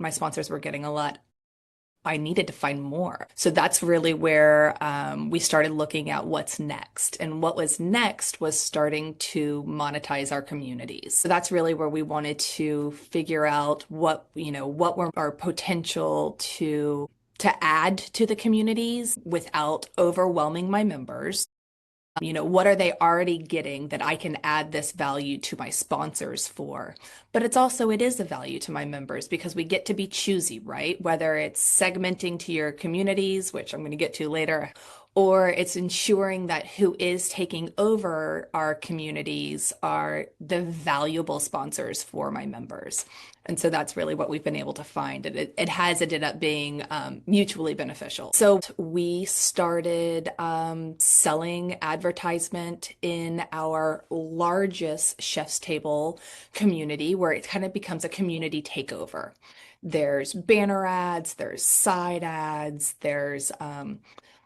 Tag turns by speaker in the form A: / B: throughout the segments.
A: my sponsors were getting a lot. I needed to find more. So that's really where we started looking at what's next. And what was next was starting to monetize our communities. So that's really where we wanted to figure out what were our potential to add to the communities without overwhelming my members. What are they already getting that I can add this value to my sponsors for? But it is a value to my members because we get to be choosy, right? Whether it's segmenting to your communities, which I'm going to get to later, or it's ensuring that who is taking over our communities are the valuable sponsors for my members. And so that's really what we've been able to find. And it has ended up being mutually beneficial. So we started selling advertisement in our largest Chef's Table community, where it kind of becomes a community takeover. There's banner ads, there's side ads, there's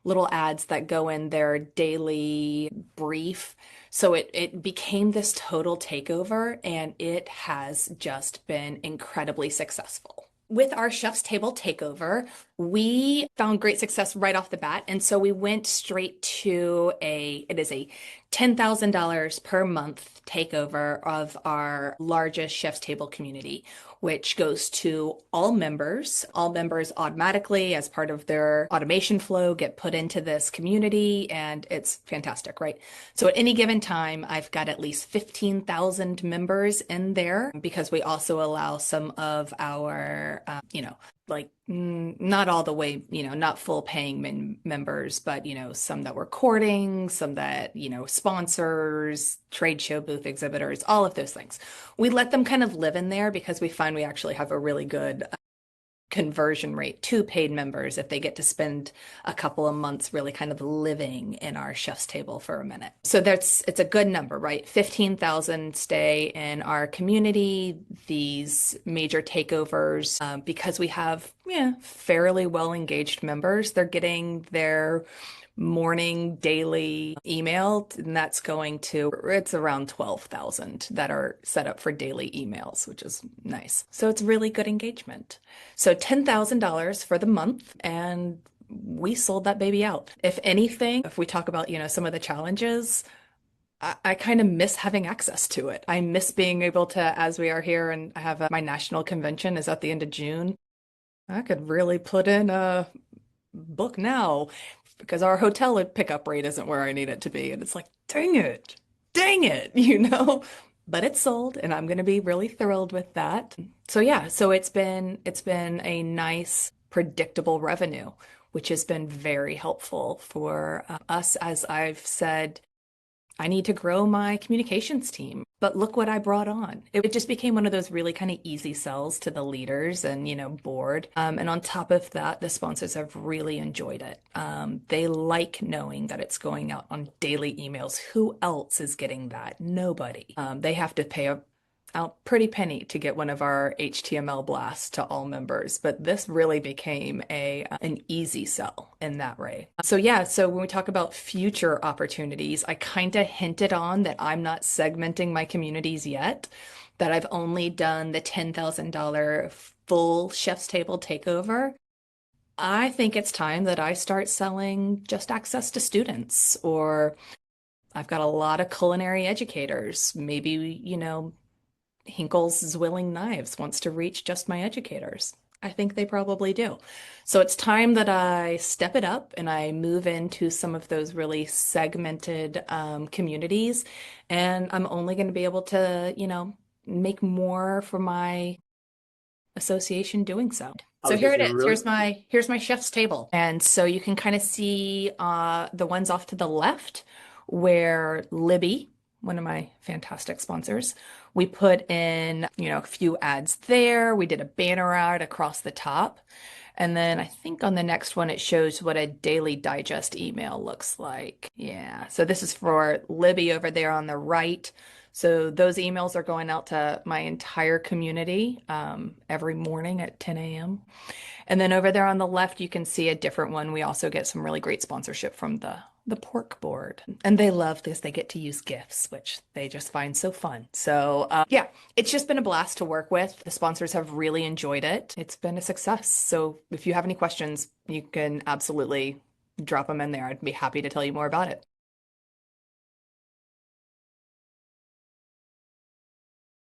A: little ads that go in their daily brief. So it became this total takeover, and it has just been incredibly successful. With our Chef's Table takeover, we found great success right off the bat. And so we went straight to it is a $10,000 per month takeover of our largest Chef's Table community, which goes to all members. All members automatically, as part of their automation flow, get put into this community, and it's fantastic, right? So at any given time, I've got at least 15,000 members in there because we also allow some of our, not all the way, not full paying members, but, some that were courting, some that, sponsors, trade show booth exhibitors, all of those things. We let them kind of live in there because we find we actually have a really good conversion rate to paid members if they get to spend a couple of months really kind of living in our Chef's Table for a minute. So it's a good number, right? 15,000 stay in our community. These major takeovers, because we have fairly well engaged members, they're getting their morning daily email, and it's around 12,000 that are set up for daily emails, which is nice. So it's really good engagement. So $10,000 for the month, and we sold that baby out. If anything, if we talk about, some of the challenges, I kind of miss having access to it. I miss being able to, as we are here, and I have my national convention is at the end of June. I could really put in a book now because our hotel pickup rate isn't where I need it to be. And it's like, dang it, But it's sold, and I'm going to be really thrilled with that. So yeah, so it's been a nice, predictable revenue, which has been very helpful for us. As I've said, I need to grow my communications team, but look what I brought on. It just became one of those really kind of easy sells to the leaders and, board. And on top of that, the sponsors have really enjoyed it. They like knowing that it's going out on daily emails. Who else is getting that? Nobody. They have to pay a pretty penny to get one of our HTML blasts to all members, but this really became an easy sell in that way. So yeah, so when we talk about future opportunities, I kind of hinted on that I'm not segmenting my communities yet, that I've only done the $10,000 full Chef's Table takeover. I think it's time that I start selling just access to students, or I've got a lot of culinary educators. Maybe, Hinkle's Willing Knives wants to reach just my educators. I think they probably do. So it's time that I step it up and I move into some of those really segmented communities. And I'm only going to be able to, make more for my association doing so.
B: I
A: So
B: was gonna
A: here it
B: say
A: is.
B: really.
A: Here's my Chef's Table. And so you can kind of see the ones off to the left where Libby, one of my fantastic sponsors, we put in, a few ads there. We did a banner ad across the top. And then I think on the next one, it shows what a daily digest email looks like. Yeah. So this is for Libby over there on the right. So those emails are going out to my entire community every morning at 10 a.m. And then over there on the left, you can see a different one. We also get some really great sponsorship from the The pork board. And they love this. They get to use GIFs, which they just find so fun. So, yeah, it's just been a blast to work with. The sponsors have really enjoyed it. It's been a success. So, if you have any questions, you can absolutely drop them in there. I'd be happy to tell you more about it.